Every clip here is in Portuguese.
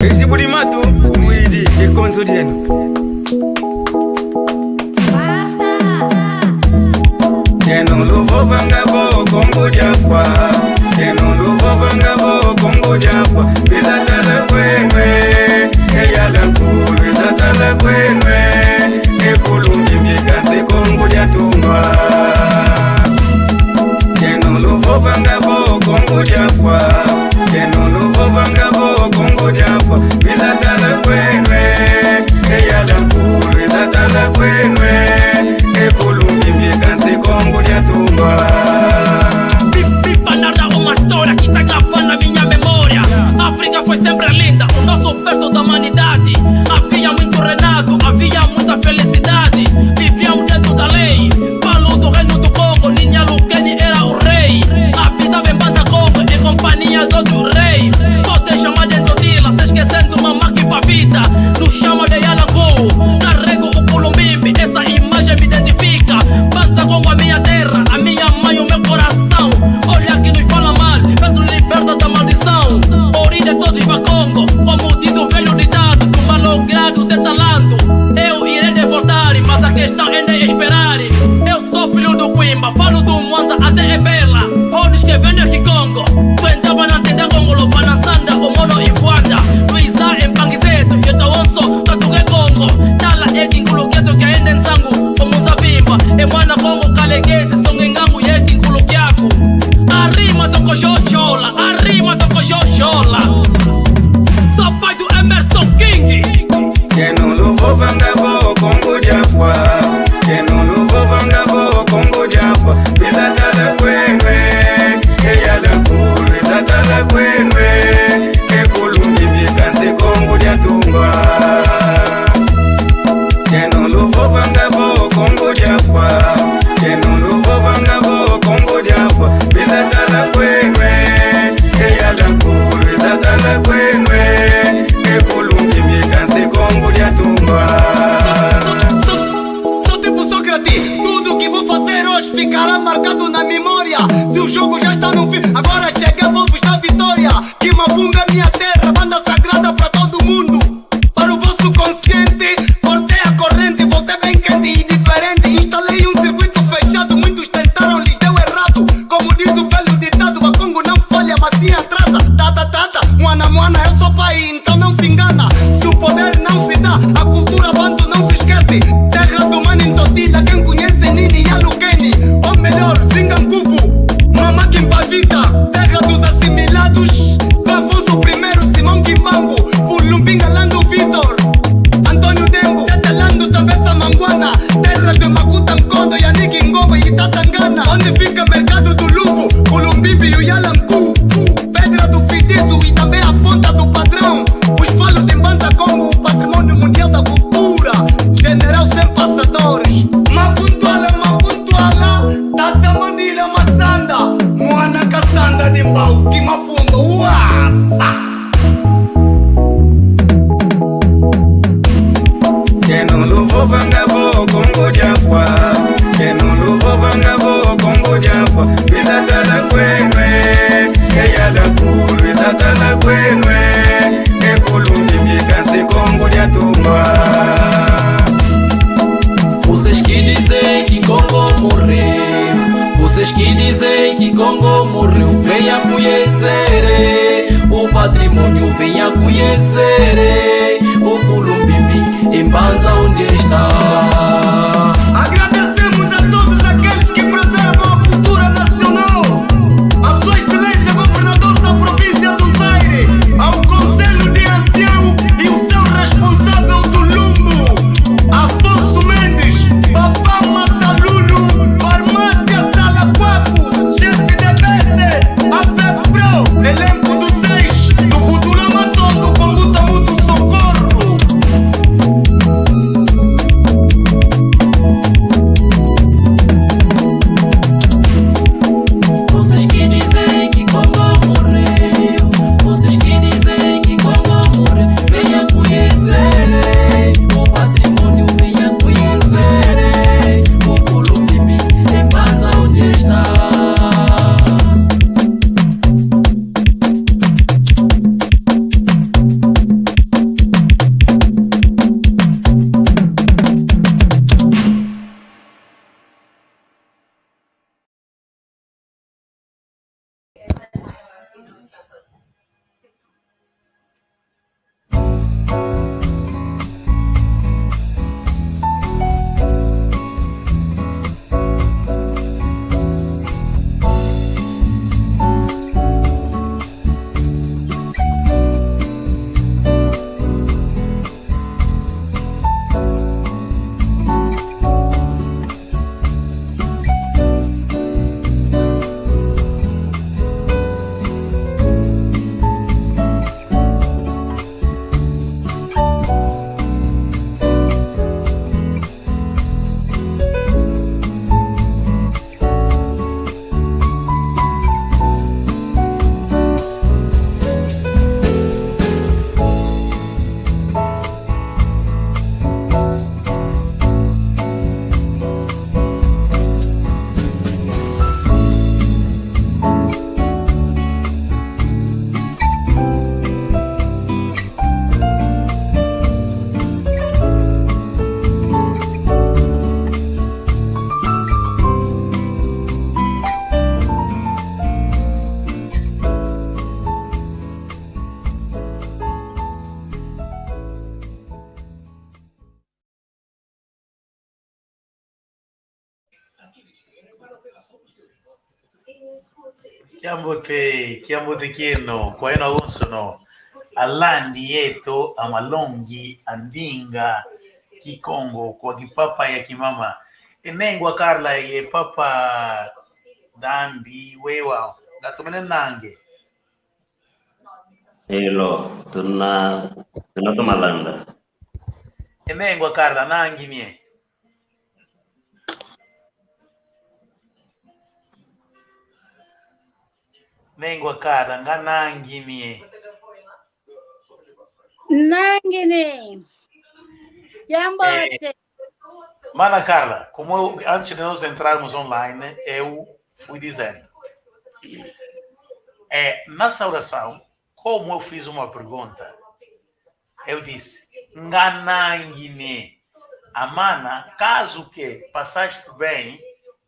Esse Budimato, o Muidi, e Consodiano. Que não louvou vangabo, Congo de Afua. Que não louvou vangabo, Congo de Afua. Visata la Quenwe, ella la Kulu, visata la Quenwe. E Columbi, Mikase, Congo de Atumba. Que não louvou vangabo, Congo de Afua. Que não louvou vangabo, Congo de Afua. Visata la Quenwe, ella la Kulu, visata la Quenwe. E Columbi, Mikase, Congo de Atumba. Pipa narra uma história que tá gravando na minha memória. A África foi sempre linda, o nosso berço da humanidade. Havia muito renato, havia muita felicidade. Vivíamos dentro da lei. Paulo do reino do Congo, Ninha Lukeni era o rei. Habitava em Banda Congo, em companhia do outro rei. Pode chamar de Ndodila, se esquecendo uma máquina vida. Nos chama de Yalangu, carrego o Culumbimbi, essa imagem me identifica. Banda Congo, a minha terra, a minha mãe, o meu coração. Olha que nos fala mal, mas nos liberta da maldição. Origem de todos para Congo, como diz o velho ditado, do malogrado de talento. Eu irei devoltar, mas a questão ainda é esperar. Eu sou filho do Quimba, falo do Mwanza até Ebela. Olhos que vêm aqui Congo, tu entrava na tenda Congo, louva na sanda, o mono em Fuanda. Luísa em Panguizeto, eu tô onso, tatugue Congo. Tala é que inculuqueto que ainda em sangue, como Zabimba. E mwana Congo, caleguese, são engango e é que inculuquiaco. A rima do Cojojola, a rima do Cojojola. Sou pai do Emerson King. Que não louvou vangabo, Congo de Afua. Que não louvou vangabo, Congo de Afua. Visata la Quenwe, ella la Kulu, visata la Quenwe. E Columbi, Mikase, Congo de Atumba. Que não louvou vangabo, Congo de Afua. Que não louvou vangabo, Congo de Afua. Visata la Quenwe, ella la Kulu, visata la Quenwe. E Columbi, Mikase, Congo de Atumba. Sou tipo Sócrates, tudo que vou fazer hoje ficará marcado na memória. Se o jogo já está no fim, agora chega, vou buscar a vitória. Que Mavunga é minha terra, banda sagrada pra todo mundo. Para o vosso consciente, cortei a corrente, voltei bem quente e diferente. Instalei um circuito fechado, muitos tentaram, lhes deu errado. Como diz o velho ditado, a Congo não folha, mas sim atrasa. Tata, moana, eu sou pai, então não se engana. Se o poder não se dá, a cultura banto não se esquece. Terra do mano em Ndodila, quem conhece Nini e Alukeni. Ou melhor, Zinganguvu, Mama Kimpavita. Terra dos assimilados, Afonso I, Simão Kimbangu. Fulumbinga, Lando Vitor, Antônio Dembo, Tetelando, Tabessa Manguana. Terra de Makuta Nkondo, Yannick Ngoma e Tatangana. Onde fica mercado do Luvo, Culumbimbi e o Yalangu. Pedra do Fidizo e também a ponta do padrão. Os falos de Banda Congo, o patrimônio mundial da cultura. General sem passadores. Mapuntuala, Tata Mandila Massanda. Moana Cassandra de Mbau, que mafundo, uasa. Que não louvou vangabo, Congo de Afua. Que não louvou vangabo, Congo de Afua. Visata la Quenwe, ella la Kulu, visata la Quenwe. E Columbi, Mikase, Congo de Atumba. Vocês que dizem que Congo morreu, vocês que dizem que Congo morreu, venha conhecer o patrimônio, venha conhecer o Culumbimbi em Banza onde está. Agradecemos a todos aqueles que preservam a cultura nacional. A Sua Excelência Governador da Província do Zaire, ao Conselho de Ancião e o seu responsável do Lumbo, Afonso Mendes, Papá Matalulu, Farmácia Salaquaco, chefe de Bete, a FEPRO, elenco do 6, do Kutulama todo, com Butamu Kiambote kieno, kwa eno agonso no. Alandi yeto, amalongi, andinga, kikongo, kwa kipapa ya kimama. Enengwa Carla ye papa dambi, wewa, gatumene nange. Elo, tunato malanda. Enengwa Carla, nangi nie. Nengwa Carla, nga nangi nie. Nangini. Jambote. Mana Carla, como antes de nós entrarmos online, eu fui dizendo. Na saudação, como eu fiz uma pergunta, eu disse, nganangine. Amana, caso que passaste bem,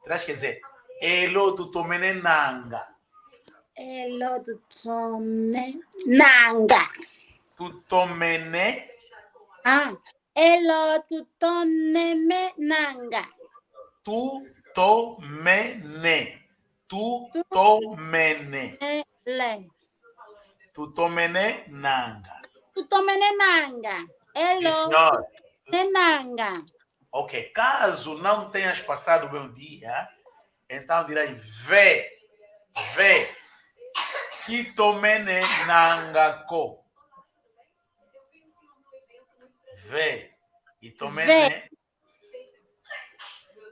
terás que dizer, elo tutomenenanga. Elo tutone nanga. Tutomene. Elo tutone me nanga. Tutomene. Tutomene. Le. Tutomene nanga. Tutomene nanga. Elo tutone nanga. Ok, caso não tenhas passado bem o dia, então direi ve. Kitomene nangako. Ve. Itomene.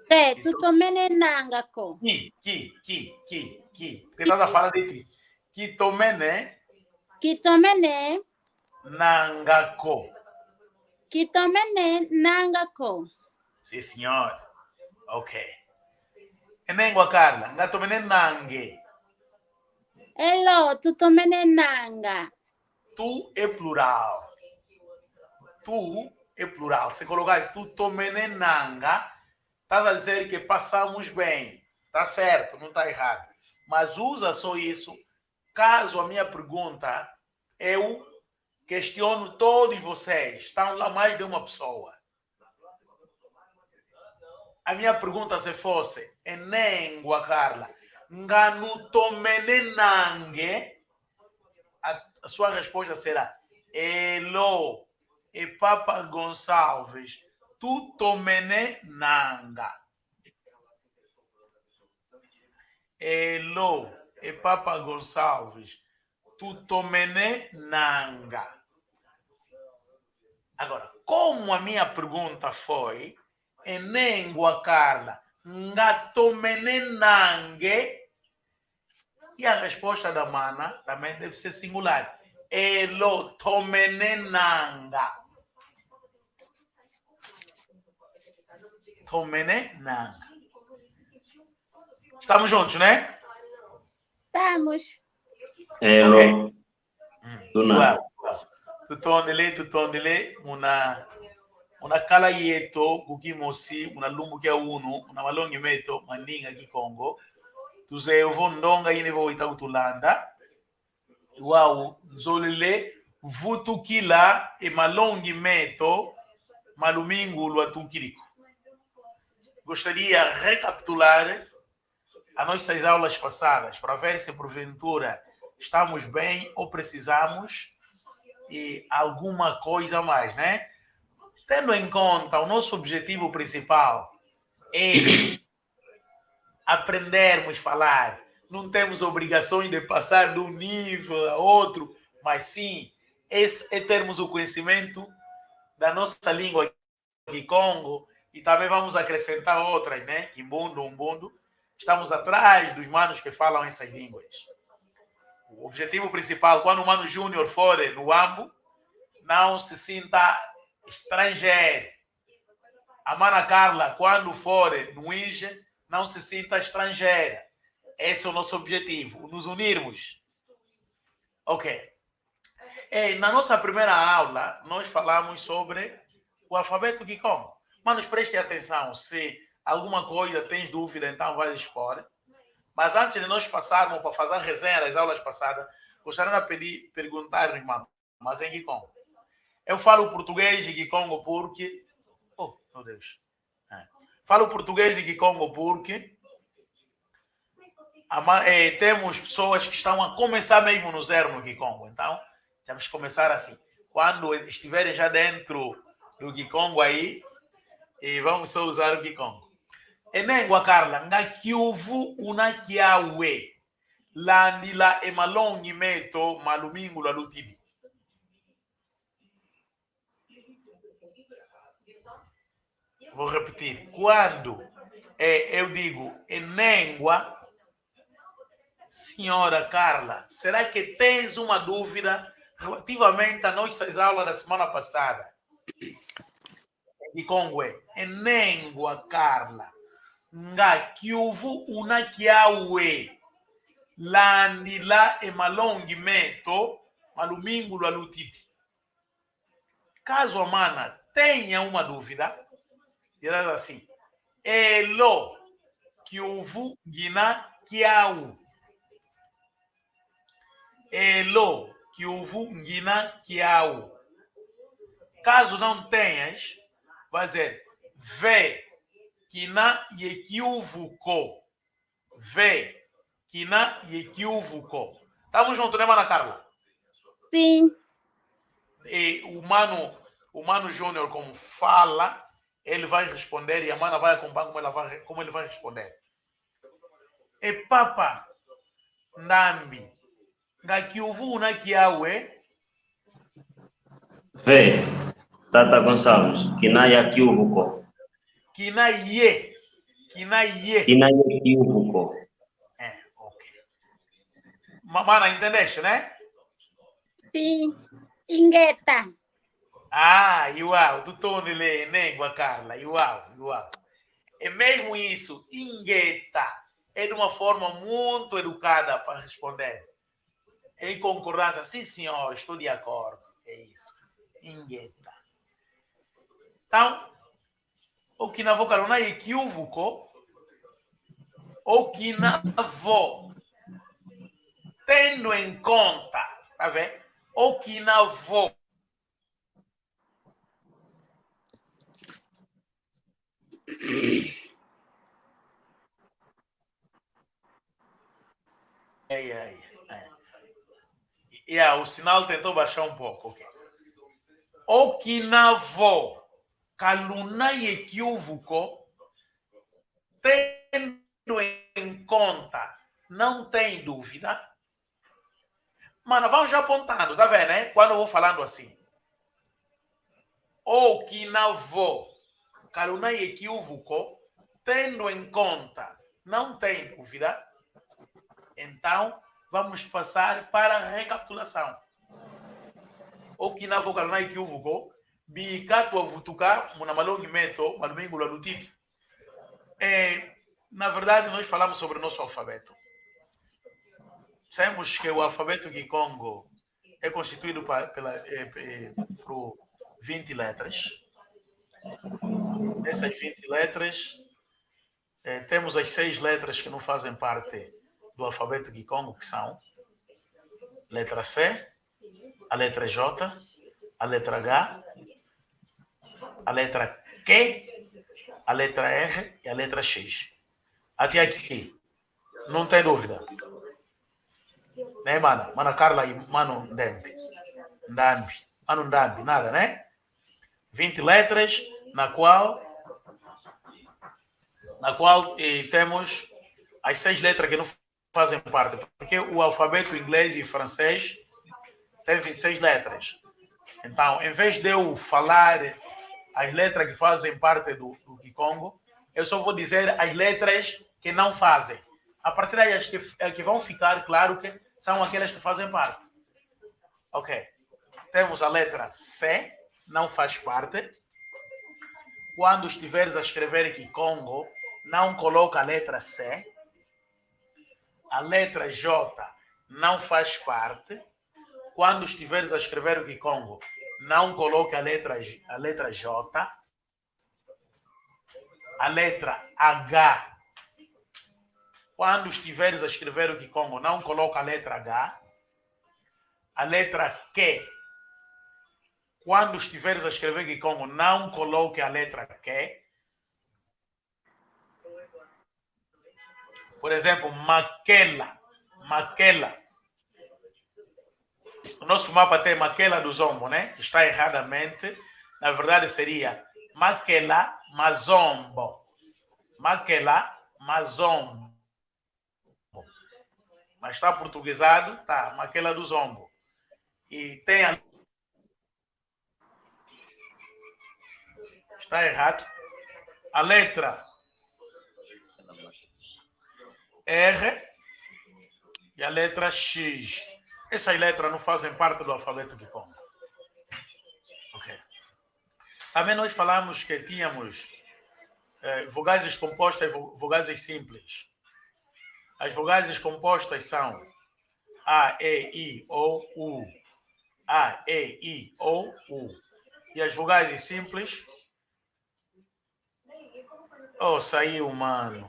Ve, tutomene nangako. Ki. Porque nós a falar de ti. Kitomene nangako. Kitomene nangako. Sim, senhor. Ok. Enengwa Carla, ngatomene nange. Elo, tutomene nanga. Tu é plural. Tu é plural. Se colocar tutomene nanga, estás a dizer que passamos bem. Tá certo, não está errado. Mas usa só isso. Caso a minha pergunta, eu questiono todos vocês. Estão lá mais de uma pessoa. A minha pergunta se fosse, enengwa Carla, nganutomene nange, a sua resposta será, elo, e Papa Gonçalves, tutomene nanga. Elo, e Papa Gonçalves, tutomene nanga. Agora, como a minha pergunta foi, enengwa Carla, ngatomene nange, e a resposta da mana também deve ser singular. Elo tomene nanga. Tomene nanga. Estamos juntos, né? Estamos. Elo. Okay. Tutondele, una kala yeto, kukimosi, una lumbu kia unu, una malongi meto, maninga kikongo. Tuze uvo ndonga yine vo ita utulanda. Uau, nzolele, vutukila e malongi meto, malumingu lua tukiriko. Gostaria de recapitular as nossas aulas passadas para ver se porventura estamos bem ou precisamos de alguma coisa a mais, né? Tendo em conta o nosso objetivo principal é aprendermos a falar. Não temos obrigações de passar de um nível a outro, mas sim, esse é termos o conhecimento da nossa língua Kikongo e também vamos acrescentar outras, né? Kimbundo, Umbundo. Estamos atrás dos manos que falam essas línguas. O objetivo principal, quando o Mano Júnior for no Ambo, não se sinta estrangeiro. A Mana Carla, quando for no Ige, não se sinta estrangeira. Esse é o nosso objetivo, nos unirmos. Ok. Na nossa primeira aula, nós falamos sobre o alfabeto Kikongo. Manos, preste atenção. Se alguma coisa tens dúvida, então vai expor. Mas antes de nós passarmos para fazer a resenha das aulas passadas, gostaria de perguntar, irmão, mas em Kikongo. Eu falo português de Kikongo porque... Oh, meu Deus. Falo português de Kikongo porque temos pessoas que estão a começar mesmo no zero no Kikongo. Então, temos que começar assim. Quando estiverem já dentro do Kikongo aí, e vamos só usar o Kikongo. Enengwa Carla, nga kiuvu una kiawe. Landila emalongi meto malumingo la lutibi. Vou repetir. Quando eu digo enengwa, senhora Carla, será que tens uma dúvida relativamente à nossa aula da semana passada? E Kongwe, enengwa Carla, nga kiuvu una kiawe, landila emalongi meto malumingo la lutiti. Caso a mana tenha uma dúvida, dirás assim: elo kiuvu gina kiau. Elo kiuvu gina kiau. Caso não tenhas, vai dizer ve kina yekiuvuko. Ve kina yekiuvuko. Estamos juntos, né, Mana Carla? Sim. E o Mano Júnior, como fala, ele vai responder e a Mana vai acompanhar como ele vai responder. E papa Nambi, ngakiuvu na kiawe. Vê, Tata Gonçalves, Kinaya Kiuvuko. Kinaye. Kinaya Kiuvuko. Ok. Mana, entendeste, né? Sim. Ingeta. Iuau, tu torne le nengua, Carla, iuau. É mesmo isso, ingeta. É de uma forma muito educada para responder. Em concordância, sim senhor, estou de acordo. É isso, ingeta. Então, o que na voca não é equívoco, o que na vo, tendo em conta, tá vendo? O que na vo. O sinal tentou baixar um pouco. Okay. O que na vo, caluna e equívoco, tendo em conta, não tem dúvida. Mano, vamos já apontando, tá vendo, né? Quando eu vou falando assim. O que na vo, caluna e equívoco, tendo em conta, não tem dúvida. Então, vamos passar para a recapitulação. O que na vocal na equívoco, bicato avutuka, munamalongi meto, malumingo lalutiti. Na verdade, nós falamos sobre o nosso alfabeto. Sabemos que o alfabeto Kikongo é constituído por 20 letras. Essas 20 letras, temos as 6 letras que não fazem parte do alfabeto Kikongo, que são letra C, a letra J, a letra H, a letra Q, a letra R e a letra X. Até aqui, não tem dúvida. Né, Mana? Mana Carla e Mano Ndambi. Mano Ndambi, nada, né? 20 letras, na qual temos as 6 letras que não fazem parte, porque o alfabeto inglês e francês tem 26 letras. Então, em vez de eu falar as letras que fazem parte do Kikongo, eu só vou dizer as letras que não fazem. A partir daí, as que vão ficar claro que são aquelas que fazem parte. Ok. Temos a letra C, não faz parte. Quando estiveres a escrever Kikongo, não coloca a letra C. A letra J não faz parte. Quando estiveres a escrever o Kikongo, não coloque a letra J. A letra H. Quando estiveres a escrever o Kikongo, não coloque a letra H. A letra Q. Quando estiveres a escrever Kikongo, não coloque a letra Q. Por exemplo, Maquela. O nosso mapa tem Maquela do Zombo, né? Está erradamente. Na verdade, seria Maquela Mazombo. Maquela Mazombo. Mas está portuguesado, tá? Maquela do Zombo. E tem a... Está errado. A letra R e a letra X. Essas letras não fazem parte do alfabeto Kikongo. Ok. Também nós falamos que tínhamos vogais compostas e vogais simples. As vogais compostas são A, E, I, O, U. A, E, I, O, U. E as vogais simples... Oh, saiu, mano.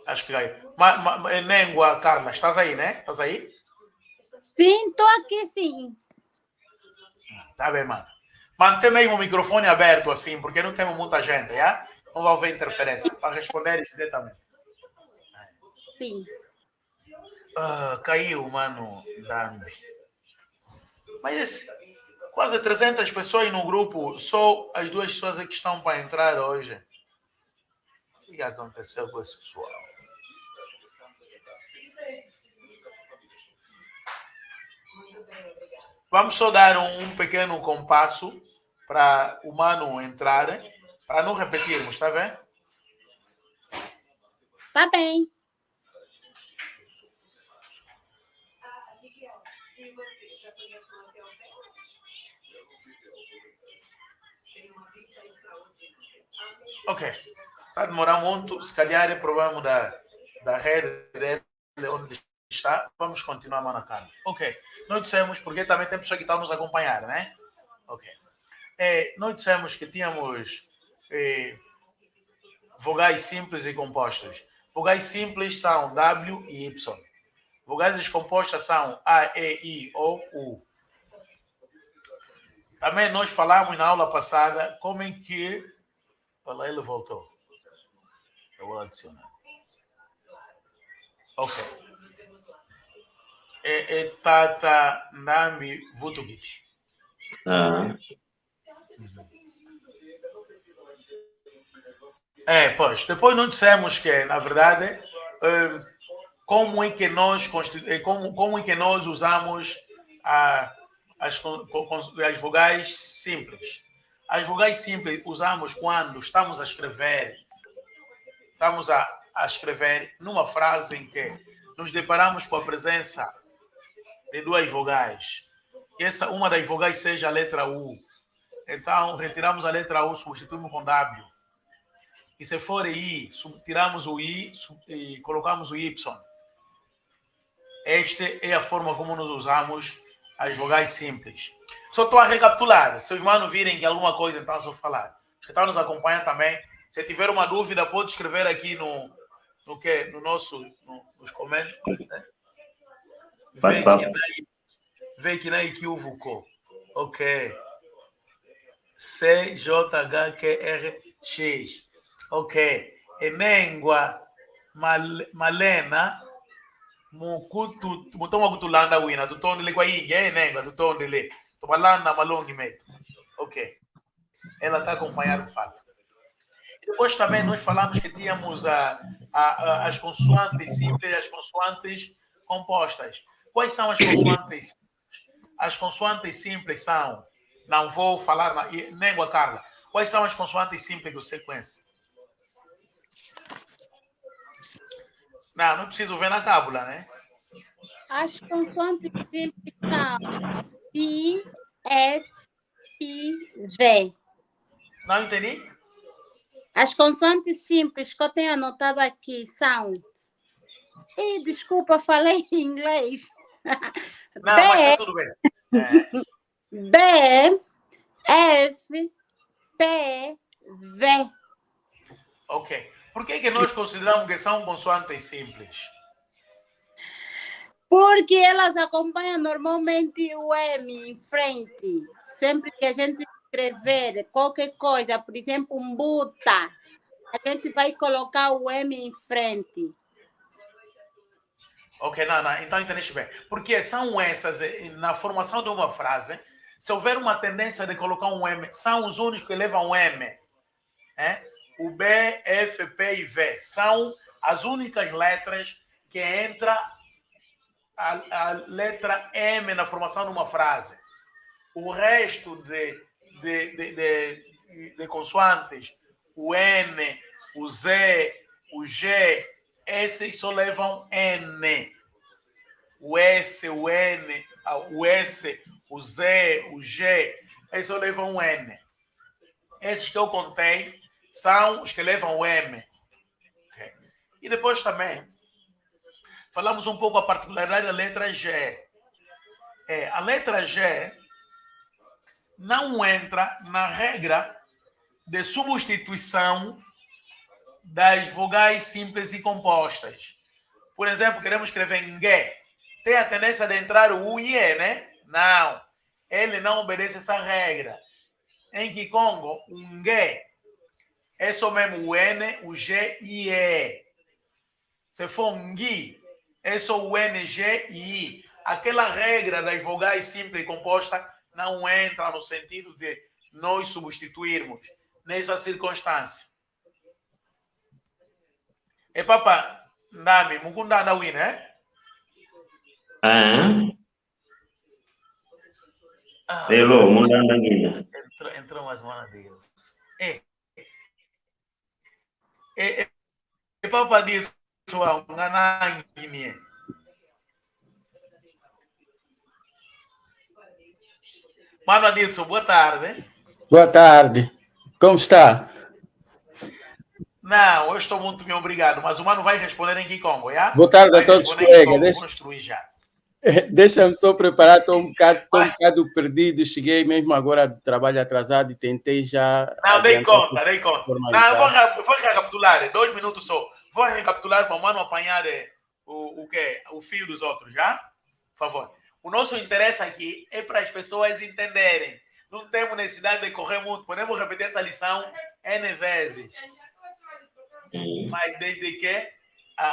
Acho que saiu. Nengua, Carla, estás aí, né? Estás aí? Sim, estou aqui, sim. Tá bem, mano. Mantém mesmo o microfone aberto assim, porque não temos muita gente, já? Não vai haver interferência. Para responder diretamente. Sim. Caiu, mano, Dambi. Mas quase 300 pessoas no grupo, só as 2 pessoas que estão para entrar hoje. O que aconteceu com esse pessoal? Vamos só dar um pequeno compasso para o mano entrar, para não repetirmos, tá vendo? Tá bem. Ok. Vai demorar muito, se calhar é problema da rede dele, onde está. Vamos continuar, mano, calma. Ok. Nós dissemos, porque também tem pessoa que está nos acompanhar, né? Ok. Nós dissemos que tínhamos vogais simples e compostos. Vogais simples são W e Y. Vogais compostas são A, E, I, O, U. Também nós falamos na aula passada como é que... Olha lá, ele voltou. Eu vou adicionar. Ok. Tata Nami Vutugic. Pois, depois nós dissemos que, na verdade, como é que nós usamos as vogais simples. As vogais simples usamos quando estamos a escrever numa frase em que nos deparamos com a presença de 2 vogais. E uma das vogais seja a letra U. Então, retiramos a letra U, substituímos com W. E se for I, tiramos o I e colocamos o Y. Esta é a forma como nós usamos as vogais simples. Só estou a recapitular. Se os manos virem que alguma coisa, então só falar. Os que estão nos acompanhando também, se tiver uma dúvida, pode escrever aqui nos comentários. Né? Vê que na equívoco. Ok. CJHQRX. Ok. Enengua Malena Mutoma Gutulanda Wina. Tutondele kwa hii. Enengua, tutondele. Tomalanda Malongi Meto. Ok. Ela está acompanhando o fato. Depois também nós falamos que tínhamos as consoantes simples e as consoantes compostas. Quais são as consoantes simples? As consoantes simples são... Não vou falar Nengua, Carla. Quais são as consoantes simples do sequência? Não preciso ver na cábula, né? As consoantes simples são I, F, I, V. Não entendi? As consoantes simples que eu tenho anotado aqui são... desculpa, falei em inglês. Não, mas está tudo bem. B, F, P, V. Ok. Por que nós consideramos que são consoantes simples? Porque elas acompanham normalmente o M em frente. Sempre que a gente escrever qualquer coisa, por exemplo, buta, a gente vai colocar o M em frente. Ok, não, então entendeste bem. Porque são essas, na formação de uma frase, se houver uma tendência de colocar um M, são os únicos que levam um M. O B, F, P e V são as únicas letras que entra a letra M na formação de uma frase. O resto de consoantes, o N, o Z, o G, esses só levam N. O S, o N, o S, o Z, o G, esses só levam N. Esses que eu contei são os que levam o M. Okay. E depois também falamos um pouco a particularidade da letra G. A letra G não entra na regra de substituição das vogais simples e compostas. Por exemplo, queremos escrever em G. Tem a tendência de entrar o U e E, né? Não. Ele não obedece essa regra. Em Kikongo, um G é só mesmo o N, o G e E. Se for um Gui, é só o N, G e I. Aquela regra das vogais simples e compostas não entra no sentido de nós substituirmos nessa circunstância. E papa, ndami, mukunda ndawi, né? Hello, mundanda ngina. Entrou mais uma deles. Papa diz, nganangini. Mano Adilson, boa tarde. Boa tarde. Como está? Não, eu estou muito bem, obrigado. Mas o mano vai responder em Kikongo, já? Boa tarde a todos os colegas. Deixa-me só preparar, estou um bocado perdido. Cheguei mesmo agora do trabalho atrasado e tentei já... Não, dei conta. Não, eu vou recapitular, 2 minutos só. Vou recapitular para o mano apanhar o quê? O fio dos outros, já? Por favor. O nosso interesse aqui é para as pessoas entenderem. Não temos necessidade de correr muito. Podemos repetir essa lição N vezes. Mas desde que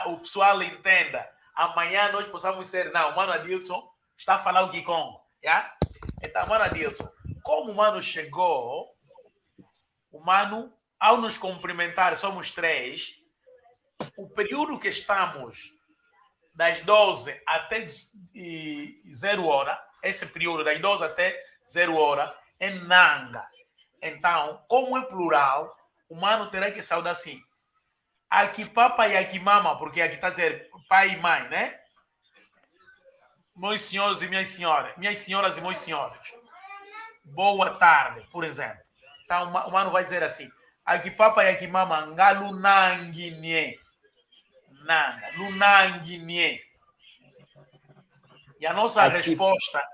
o pessoal entenda. Amanhã nós possamos ser... Não, o mano Adilson está falando o Kikongo. Já? Então, mano Adilson, como o mano chegou, o mano, ao nos cumprimentar, somos 3, o período que estamos das 12 até 0 hora, esse período das 12 até 0 hora, é Nanga. Então, como é plural, o mano terá que saudar assim. Aqui papa e aqui mama, porque aqui está a dizer pai e mãe, né? Meus senhores e minhas senhoras e meus senhores. Boa tarde, por exemplo. Então, o mano vai dizer assim. Aqui papa e aqui mama, ngalunanguinye. Nanga, lunanguinye. E a nossa resposta...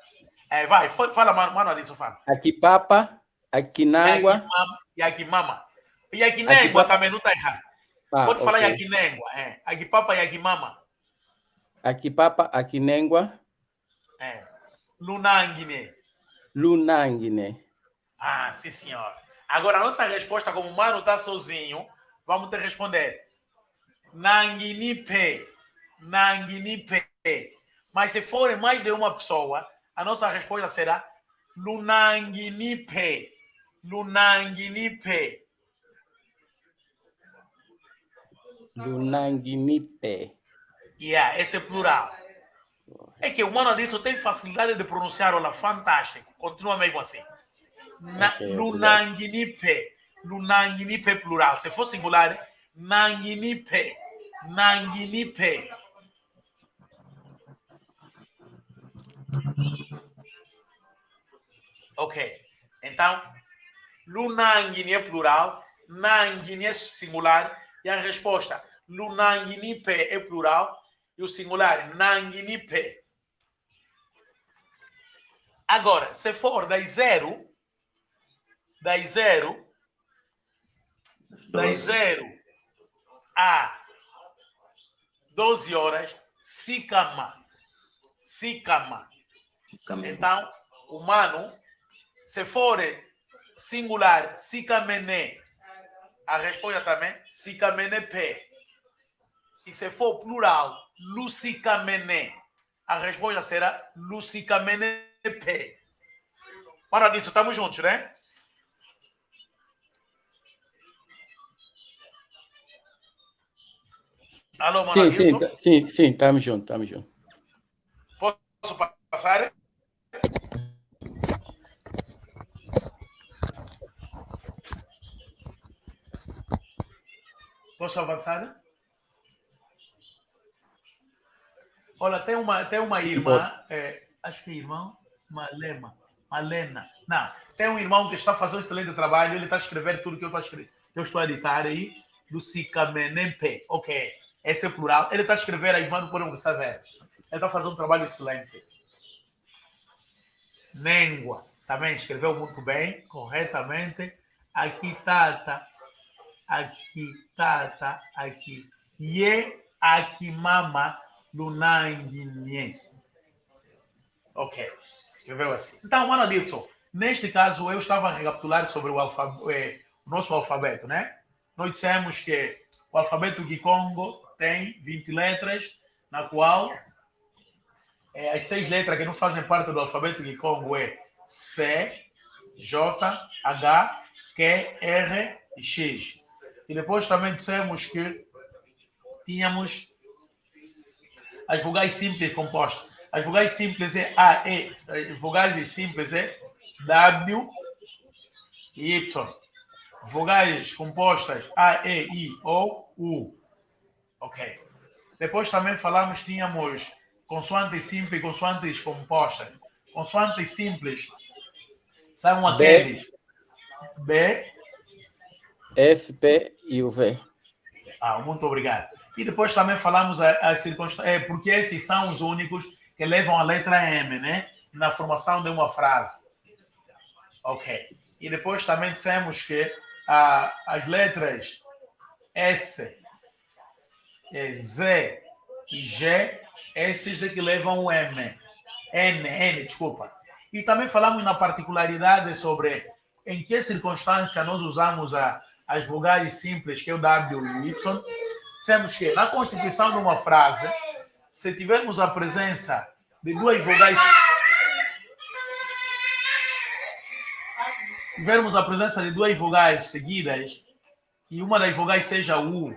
vai, fala, mano, Adilson, fala. Aqui papa, aqui nangua. E aqui mama. E aqui nengua também não está errado. Pode falar okay. Aqui nengua. Aqui papa e aqui mama. Aqui papa, aqui nengua. Lunanguine. Lunanguine. Ah, sim, senhor. Agora, a nossa resposta, como o mano está sozinho, vamos ter que responder. Nanguinipe. Nanguinipe. Mas se forem mais de uma pessoa, a nossa resposta será Lunanguinipe. Lunanguinipe. Lunanguinipe. Esse é plural. É que o mano Adilson tem facilidade de pronunciar, olha, fantástico. Continua mesmo assim. Lunanguinipe. Lunanguinipe plural. Se for singular, Nanguinipe. Nanguinipe. Ok. Então, Lunanguini é plural, Nanguini é singular, e a resposta Lunanguinipe é plural, e o singular Nanguinipe. Agora, se for das 0 a 12 horas, Sikama. Então, humano, se for singular, Sikamene. A resposta também, Sikamenepe. E se for plural, Lusicamene, a resposta será Lusicamenepe. Para disso, estamos juntos, né? Alô, mano. Sim, estamos juntos. Posso passar? Posso avançar? Olha, tem uma irmã, acho que é irmão, Malena. Não, tem um irmão que está fazendo um excelente trabalho, ele está a escrever tudo que eu estou a editar aí, do Sicamenempe. Ok, esse é plural. Ele está a escrever, a irmã não pode saber. Ele está fazendo um trabalho excelente. Nengua, também escreveu muito bem, corretamente. Aqui, tata. Aqui. Ye, aqui, mama, lunanguinhe. Ok, escreveu assim. Então, mano Adilson, neste caso, eu estava a recapitular sobre o nosso alfabeto, né? Nós dissemos que o alfabeto Kikongo tem 20 letras, na qual as 6 letras que não fazem parte do alfabeto Kikongo é C, J, H, Q, R e X. E depois também dissemos que tínhamos as vogais simples compostas. As vogais simples é A, E. As vogais simples é W e Y. Vogais compostas A, E, I, O, U. Ok. Depois também falamos, tínhamos consoantes simples e consoantes compostas. Consoantes simples são aqueles B, F, P e o V. Muito obrigado. E depois também falamos as circunstâncias, porque esses são os únicos que levam a letra M, né? Na formação de uma frase. Ok. E depois também dissemos que as letras S, Z e G, esses é que levam o M. N, desculpa. E também falamos na particularidade sobre em que circunstância nós usamos as vogais simples, que é o W e o Y. Dissemos que na constituição de uma frase, se tivermos a presença de duas vogais, seguidas, e uma das vogais seja U,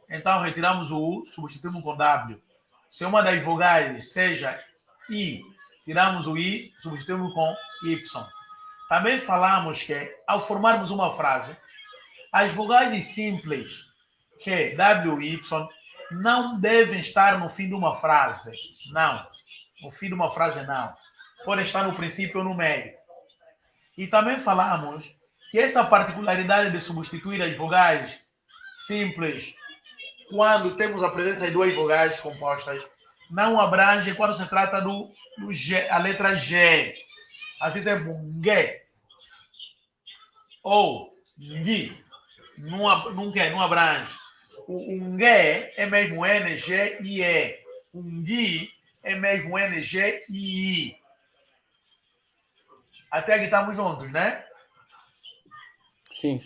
então retiramos o U, substituímos com W. Se uma das vogais seja I, tiramos o I, substituímos com Y. Também falamos que, ao formarmos uma frase, as vogais simples, que W e Y, não devem estar no fim de uma frase. Não. No fim de uma frase, não. Podem estar no princípio ou no meio. E também falamos que essa particularidade de substituir as vogais simples quando temos a presença de duas vogais compostas não abrange quando se trata do G, a letra G. Assim é bungue ou ngui. Não abrange. O ngue é mesmo N, G e E. O ngui é mesmo N, G e I. Até aqui estamos juntos, né? Sim.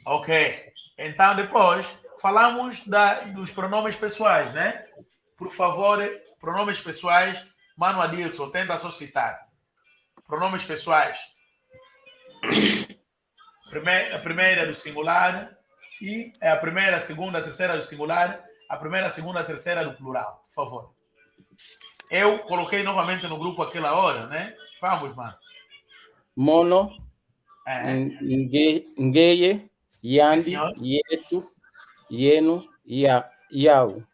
Ok. Então, depois, falamos dos pronomes pessoais, né? Por favor, pronomes pessoais. Mano Adilson, tenta suscitar. Pronomes pessoais. A primeira do singular e a primeira, a segunda, a terceira do singular, a primeira, a segunda, a terceira do plural, por favor. Eu coloquei novamente no grupo aquela hora, né? Vamos, mano. Mono, Ngeye, Yandi, Sim, Yetu, Yeno, Iau.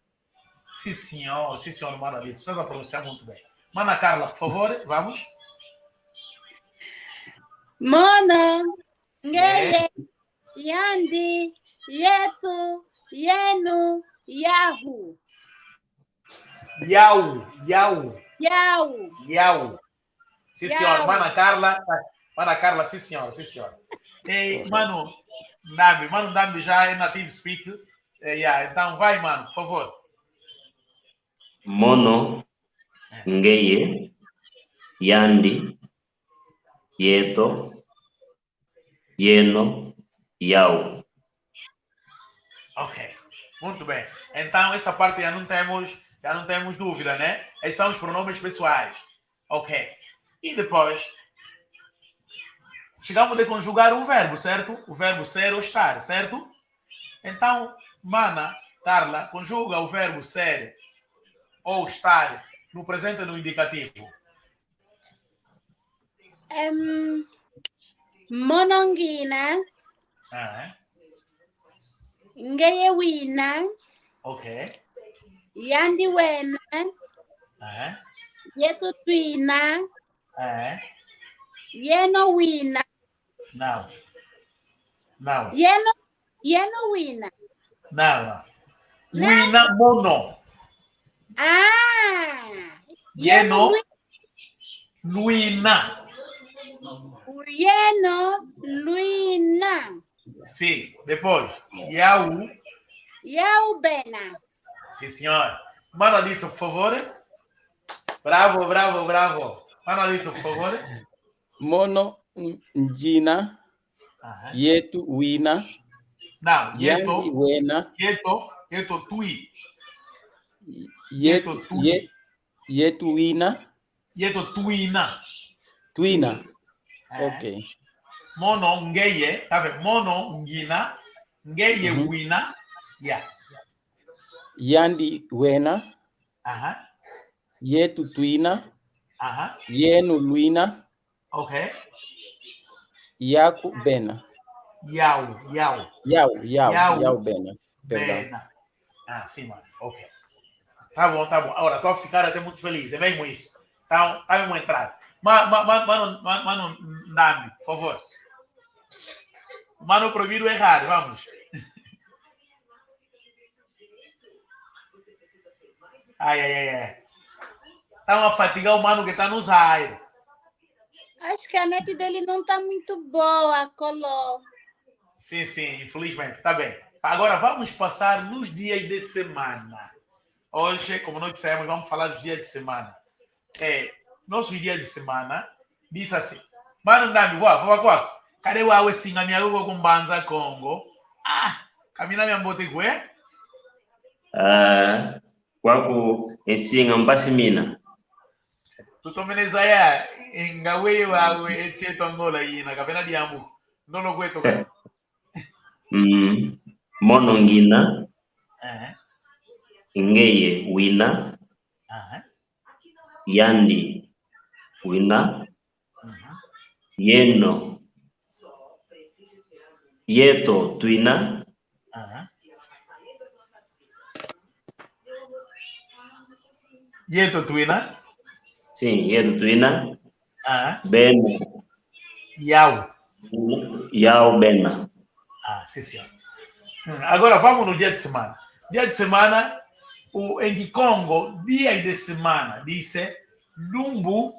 Sim, senhor, maravilha. Você faz a pronunciar muito bem. Mana Carla, por favor, vamos. Mono, Ngeye, Yandi, Yetu, Yeno, Yahu. Yau. Sim, senhora. Mana Carla, sim, senhora. E, Mano Ndambi já é native speaker. Então, vai, mano, por favor. Mono, Ngeye, Yandi, Yeto, Yeno, Yau. Ok. Muito bem. Então, essa parte já não temos dúvida, né? Esses são os pronomes pessoais. Ok. E depois, chegamos a conjugar o verbo, certo? O verbo ser ou estar, certo? Então, Mana, Carla, conjuga o verbo ser ou estar no presente e no indicativo. Monongina. Ngeye wina. Ok. Yandi wena. Yetu twina. Yeno wina. Não. Yeno wina. Não. Wina mono. Yeno Luina. Yeno luina. Sim. Depois, Yau. Yau bena. Sim, senhor. Manolito, por favor. Bravo. Manolito, por favor. Mono njina. Yetu wina. Não, Yandi wena. Yeto tui. Yetu wina. Yeto tuina. Twina. Ok. Mono ngeye, tá vendo? Mono ngina, ngeye wina. Yeah. Yandi wena. Yetu twina. Yenu luina. Ok. Yaku bena. Yau bena. Perdão. Bena. Sim, mano. Ok. Tá bom. Agora, estou a ficar até muito feliz. É mesmo isso. Então, vamos entrar. Mano, Nami, por favor. Mano, proibido errar. Vamos. Ai. Estão a fatigar o mano que está no Zaire. Acho que a net dele não está muito boa, Colô. Sim, infelizmente. Tá bem. Agora vamos passar nos dias de semana. Hoje, como nós dissemos, vamos falar dos dias de semana. Nosso dia de semana diz assim. Mano, Nami, voa. Cadê o awe singa minha lugo com Banza Congo? Camina minha mbote kwe? Kwako esinga mpasi mina. Tutomeneza ya ngawe wawe etie tongola yina kapena diambu. Nono kweto. Mono ngina. Ngeye wina. Yandi wina. Yeno. Yeto twina. Yeto twina? Sim, yeto twina. Bena. Yau bena. Sim, senhor. Agora vamos no dia de semana. Dia de semana, em Kikongo, dia de semana, diz lumbu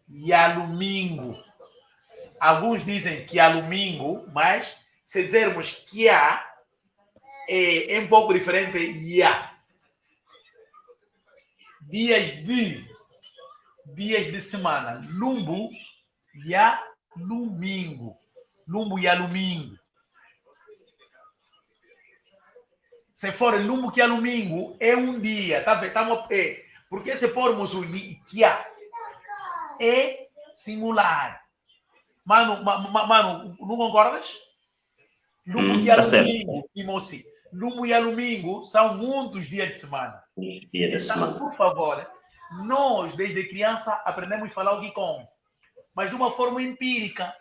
ya domingo. Alguns dizem que é domingo, mas se dizermos que é um pouco diferente ya. Dias de semana. Lumbu ya domingo. Lumbu ya domingo. Se for lumbu que é domingo, é um dia. Tá vendo? Porque se formos o dia é singular. Mano, não concordas? Lumbu que é domingo e moci. Lumbu e domingo são muitos dias de semana. Então, por favor, nós desde criança aprendemos a falar o Kikongo, mas de uma forma empírica.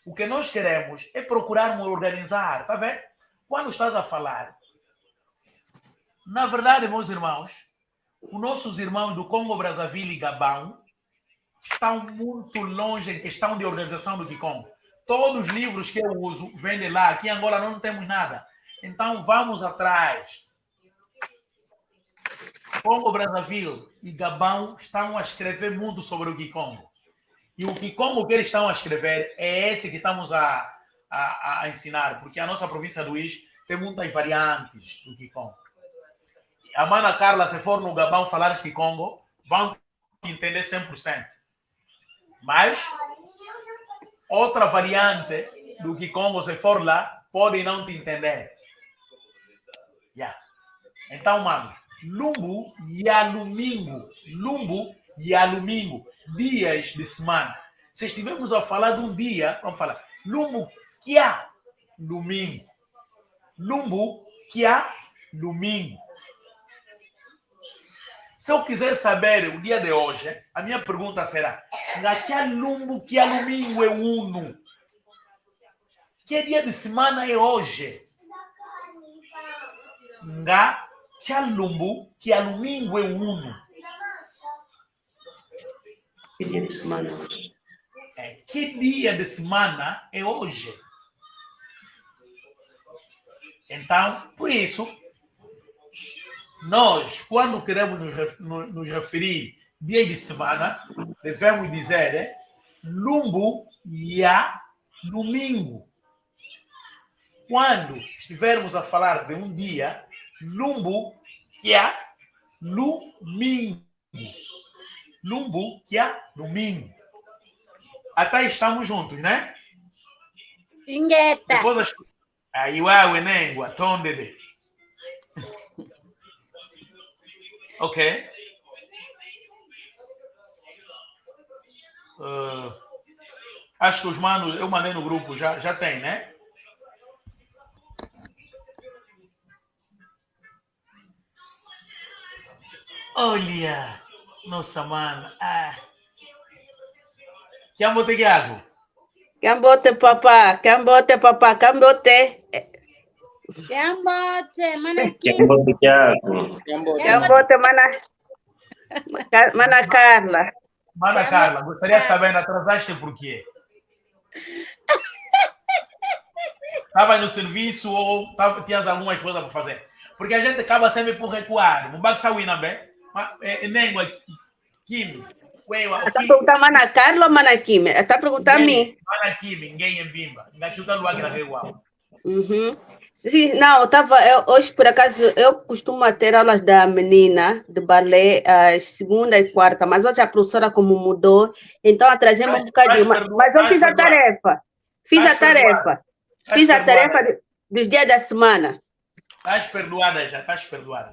O que nós queremos é procurarmos organizar, tá vendo? Quando estás a falar, na verdade, meus irmãos, os nossos irmãos do Congo, Brazzaville e Gabão estão muito longe em questão de organização do Kikongo. Todos os livros que eu uso vêm de lá. Aqui em Angola não temos nada. Então, vamos atrás. Congo, Brazzaville e Gabão estão a escrever muito sobre o Kikongo. E o Kikongo que eles estão a escrever é esse que estamos a ensinar, porque a nossa província do Ix tem muitas variantes do Kikongo. A mana Carla, se for no Gabão falar de Kikongo, vão entender 100%. Mas outra variante do Kikongo, se for lá, pode não te entender. Então, manos, lumbo e alumingo. Lumbo e alumingo. Dias de semana. Se estivermos a falar de um dia, vamos falar lumbo que há domingo. Lumbo que há domingo. Se eu quiser saber o dia de hoje, a minha pergunta será: que lumbo que há domingo é uno? Que dia de semana é hoje? Que lumbo que há domingo é uno? Que dia de semana é hoje? Que dia de semana é hoje? Então, por isso, nós, quando queremos nos referir dia de semana, devemos dizer lumbo e a domingo. Quando estivermos a falar de um dia, lumbo que há domingo. Lumbo que há domingo. Até estamos juntos, né? Ingueta. Depois aí uau, enengua, tondele. Ok. Acho que os manos, eu mandei no grupo, já tem, né? Olha, nossa, mano. Cambote, Guiago. Cambote, papá. Cambote, papá. Cambote. Cambote, manaqui. Cambote, Guiago. Cambote, mana Carla. Mana Carla, gostaria de saber, atrasaste por quê? Estava no serviço ou tinhas alguma coisa para fazer? Porque a gente acaba sempre por recuar. O Bax Sawina, bem? Nem Kim. Está perguntando Mana Carla ou Mana Kim? Está perguntando a mim. Mana Kim, ninguém em Vimba. Daqui está lugar na igual. Sim, não, hoje por acaso eu costumo ter aulas da menina de balé às segunda e quarta, mas hoje a professora como mudou, então atrasemos um bocadinho. Mas eu fiz a tarefa. Fiz a tarefa dos dias da semana. Estás perdoada já, estás perdoada.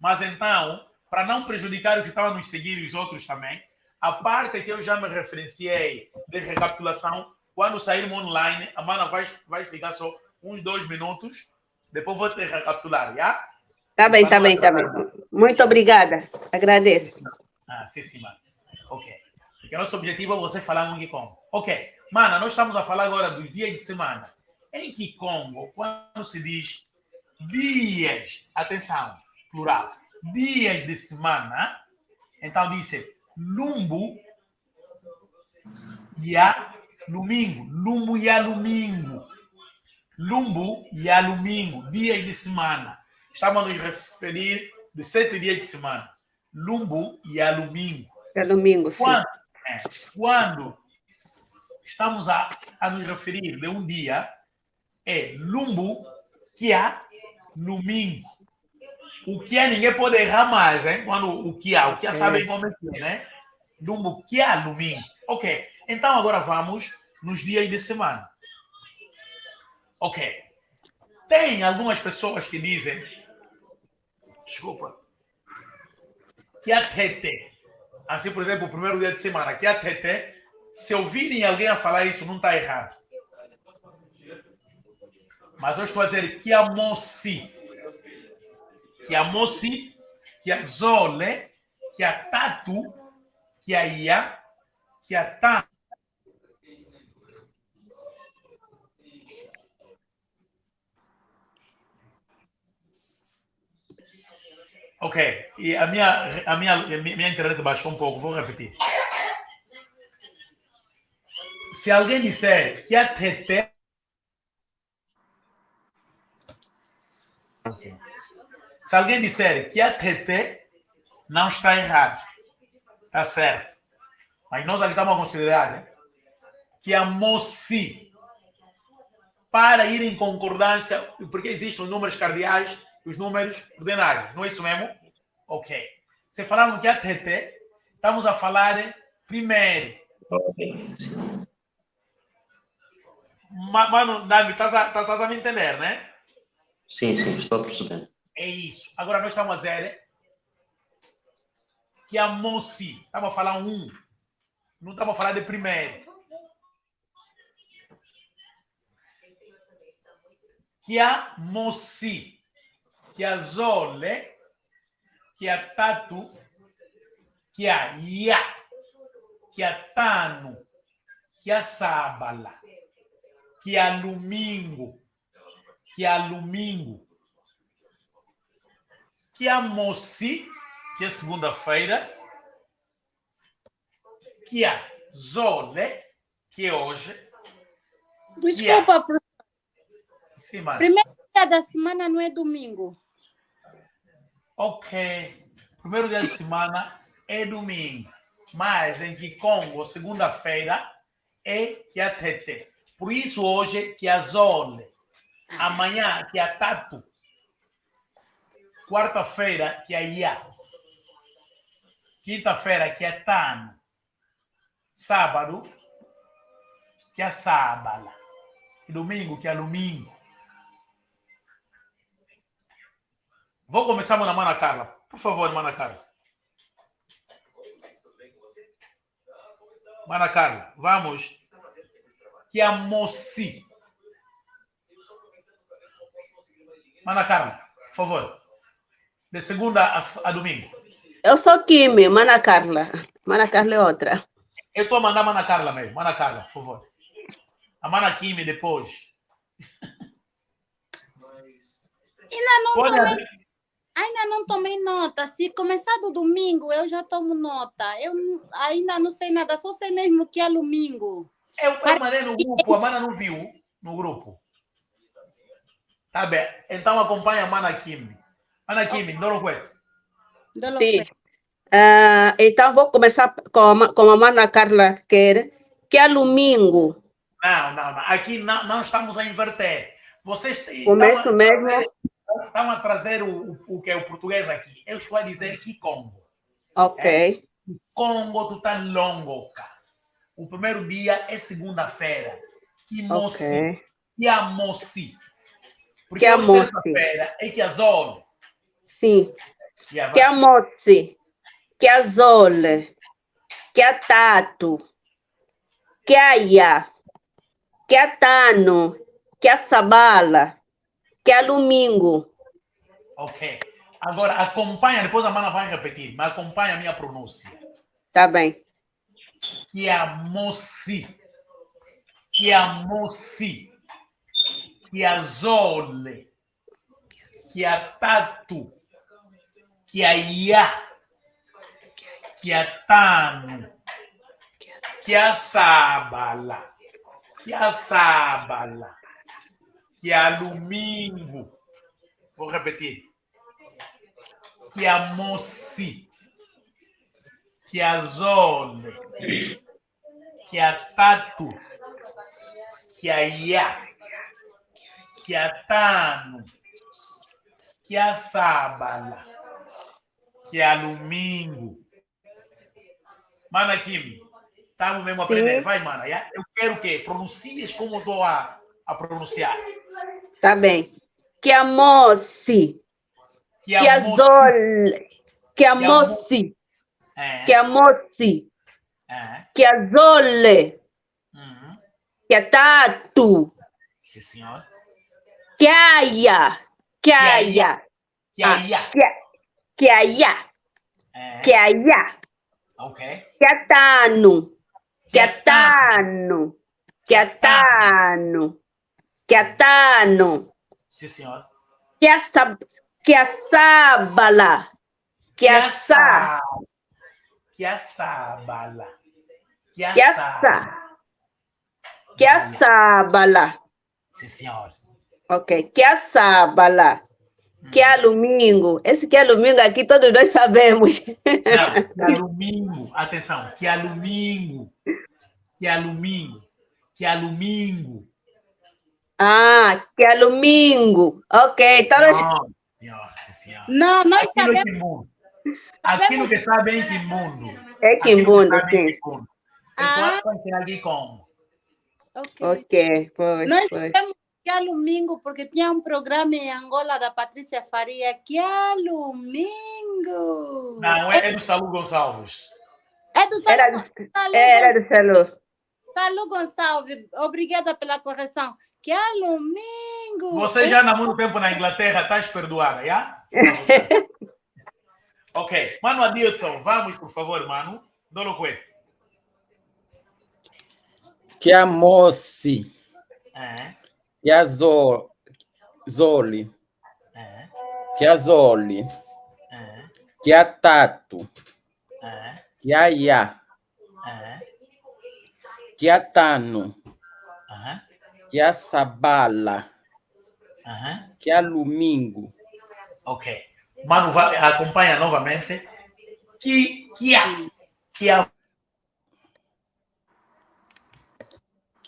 Mas então, para não prejudicar o que estava nos seguir e os outros também, a parte que eu já me referenciei de recapitulação, quando sairmos online, a Mana vai ficar só uns 2 minutos, depois vou te recapitular, já? Tá bem. Muito obrigada, agradeço. Sim, mano. Ok. Porque nosso objetivo é você falar em Kikongo. Ok. Mana, nós estamos a falar agora dos dias de semana. Em Kikongo, quando se diz dias, atenção, plural, dias de semana, então diz lumbo e a domingo. Lumbo e a domingo. Lumbo e a domingo, dias de semana. Estamos a nos referir de 7 dias de semana. Lumbo e a domingo. É domingo, sim. Quando estamos a nos referir de um dia, é lumbo que há domingo. O que há ninguém pode errar mais, hein? Quando o que há sabem como é que é, né? Lumbo que há domingo. Ok. Então agora vamos nos dias de semana. Ok. Tem algumas pessoas que dizem, desculpa, que a tete, assim, por exemplo, o primeiro dia de semana, que a tete, se ouvirem alguém a falar isso, não está errado. Mas eu estou a dizer que a moci, que a zole, que a tatu, que a ia, que a ta. Ok, e a minha internet baixou um pouco, vou repetir. Se alguém disser que a tete... Okay. Se alguém disser que a tete, não está errado. Está certo. Mas nós aqui estamos a considerar, né, que a moci, para ir em concordância, porque existem os números cardeais e os números ordinários, não é isso mesmo? Ok. Se falarmos que a tete, estamos a falar primeiro. Ok, sim. Mano, Nami, estás a me entender, né? Sim, estou percebendo. É isso. Agora nós estamos a dizer que a moci, estamos a falar um, não estamos a falar de primeiro. Que a moci, que a zole, que a tatu, que a ia, que a tano, que a sábala, que a domingo, que a domingo, que a moci, que é segunda-feira, que a zole, que é hoje. Desculpa, professor. Sim, mano. Primeiro dia da semana não é domingo. Ok. Primeiro dia de semana é domingo. Mas em Kikongo, segunda-feira, é que a tete. Por isso hoje que a zole. Amanhã que a tatu. Quarta-feira que a ia. Quinta-feira que a tano. Sábado que a sábala. E domingo que a domingo. Vou começar com a Mana Carla. Por favor, Mana Carla. Mana Carla, vamos. Que a moci. Mana Carla, por favor. De segunda a domingo. Eu sou Kimi, Mana Carla. Mana Carla é outra. Eu estou a mandar Mana Carla mesmo. Mana Carla, por favor. A Mana Kimi depois. Ainda não tomei nota. Se começar do domingo, eu já tomo nota. Eu ainda não sei nada, só sei mesmo que é domingo. Eu mandei no grupo, a Mana não viu no grupo. Tá bem. Então acompanha a Mana Kimi. Mana Kimi, Dolo Cueto. Sim. Então vou começar com a Mana Carla quer, que é domingo. Não. Aqui não estamos a inverter. Vocês Começo mesmo. Estão a trazer o que é o português aqui. Eu estou a dizer Kikongo. Ok. Congo tu tá longo, cara. O primeiro dia é segunda-feira. Que moci. Ok. Que a moci. Porque Que a moci. terça-feira é que a zole. Sim. Que a moci. Que a zole. Que a tatu. Que a ia. Que a tano. Que a sabala. Que é domingo. Ok. Agora, acompanha, depois a Mana vai repetir, mas acompanha a minha pronúncia. Tá bem. Que a moci. Que a moci. Que a zole. Que a tatu. Que a ia. Que a tano. Que a sábala. Que a sábala. Que a domingo. Vou repetir. Que a moci. Que a zole. Que a tatu. Que a ia. Que a tano. Que a sábala. Que a domingo. Mana Kimi, estamos mesmo aprendendo. Vai, Mana. Eu quero que pronuncies como eu estou a pronunciar. Tá bem. Que a moci. Que a zole. Que a moci. Que a moci. Que a zole. Que a tatu. Sim, senhor. Que a ia. Que a ia. Que a ia. Que a ia. Que a ia. Ok. Que a tano. Que a tano. Que a tano. Que a tano. Sim, senhor. Que a sábala. Que a sá. Que a sábala. Que a sá. Que a sábala. Sim, senhor. Ok. Que a sábala. Que é domingo. Esse que é domingo aqui todos nós sabemos. Não, que é domingo. Atenção. Que é domingo. Que é domingo. Que é domingo. Ah, que é domingo. Ok, então nós... Senhora. Não, nós sabemos. Aquilo que sabe é Kimbundo. É Kimbundo, sim. Então, vai ensinar aqui como. Ok, pois. Nós sabemos Que é domingo, porque tinha um programa em Angola da Patrícia Faria. Que é domingo. Não, é do Salu Gonçalves. É do Era Salu do Salu. Salu Gonçalves. Obrigada pela correção. Que é domingo. Você já há muito tempo na Inglaterra, estás perdoada, já? Ok. Mano Adilson, vamos, por favor, mano. Dolo cueto. Que a moci. Que a zoli. Que a zoli. Que a tato. Que a ya. Que a tano. Que a sabala. Que a domingo. Ok. Mano, acompanha novamente. Que a Que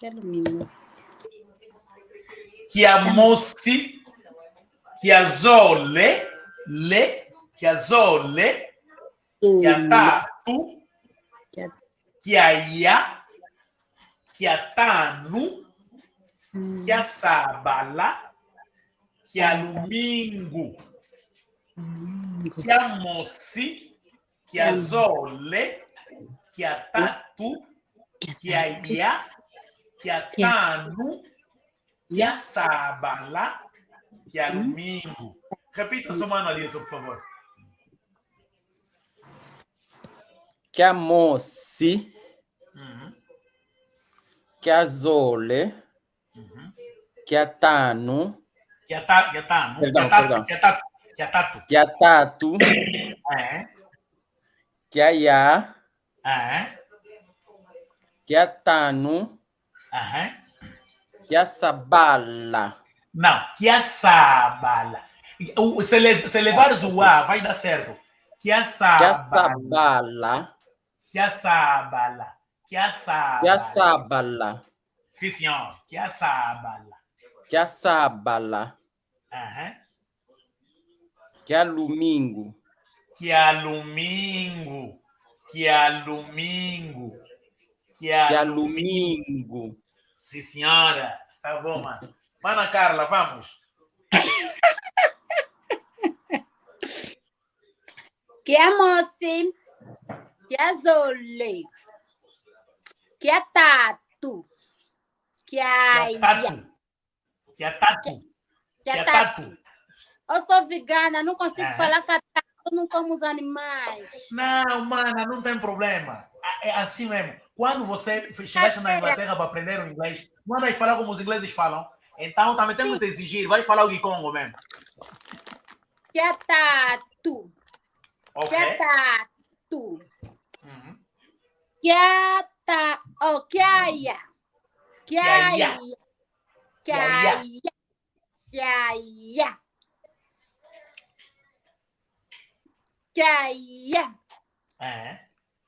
é domingo. que a moci, que a zole, que a zole, que a tatu, que a ya, que a tanu, que a sabala, que a domingo, que a moci, que a zole, que a tatu, que a ya, que a tanu, que a sabala, que a domingo. Repita sua mano ali, por favor. Que a moci. Que a zole. Que a tano. Que a tanu. Perdão. Que a tatu. Que a tatu. Que a ya. Que a tano. Que a sabala. Não, que a sabala. Se levares o A, vai dar certo. Que a sabala. Que a sabala. Que a sabala. Que a sabala. Sim, senhor. Que a sabala. Que a sabala. Que a domingo. Que a domingo. Que a domingo. Que a domingo. Sim, senhora. Tá bom, mano. Mana Carla, vamos. Que a moci. Que a zole. Que a tatu. Que a ya. Que a tatu. Que a tatu. Eu sou vegana, não consigo falar que a tatu, eu não como os animais. Não, mana, não tem problema. É assim mesmo. Quando você chegasse na Inglaterra para aprender o inglês, não vai falar como os ingleses falam. Então também temos que exigir. Vai falar o Gikongo mesmo. Que a tatu. Okay. Que a tatu. Que a ta. Oh, que a ya. Que a ya. Que a ya. Que a ya. Que a ya.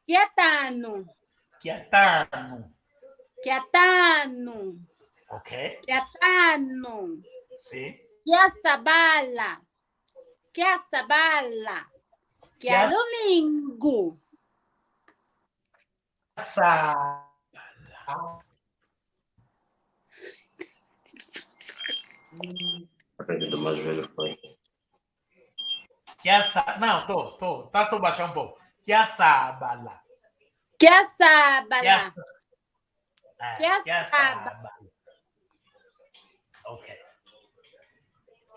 Que a tano. Que a tano. Que a tano. Ok. Que a tano. Sim. Que a sabala. Que a sabala. Que a domingo. Sabala. A rede do mais velho foi. Que a Não, tô. Tá só baixar um pouco. Que a sabala. Que a sabala. Que a sabala. Ok.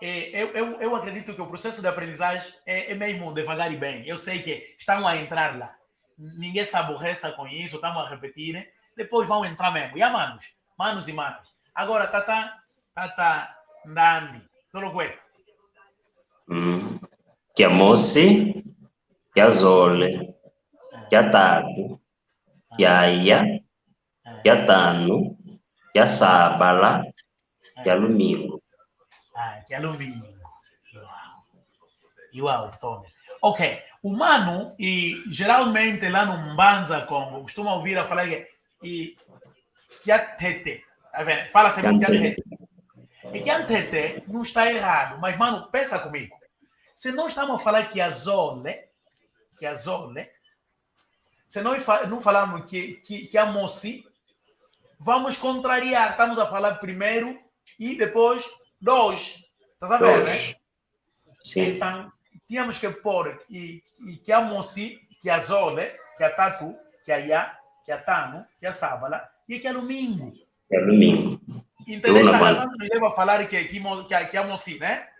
Eu acredito que o processo de aprendizagem é mesmo devagar e bem. Eu sei que estão a entrar lá. Ninguém se aborreça com isso, estamos a repetir, né? Depois vão entrar mesmo. E manos e manas. Agora, Tata, Ndambi, tudo cueto. Que a moci, que a zole, que a tatu, que a ia, que a tano, que a sabala, que a domingo. Que é domingo. Uau, Tony. Ok. O mano, e geralmente lá no Mbanza Congo, costuma ouvir a falar que Kiatete. Tá vendo? Fala sempre Kiatete. E Kiatete não está errado, mas, mano, pensa comigo. Se nós estamos a falar que a zole, se nós não falamos que a moci, vamos contrariar. Estamos a falar primeiro e depois 2. Estás a ver, né? Sim. Então, tínhamos que pôr que a moci, que a zole, que a tatu, que a ia, que a tano, que a sábala e que a domingo. É domingo. Então, esta razão me leva a falar que a moci, né?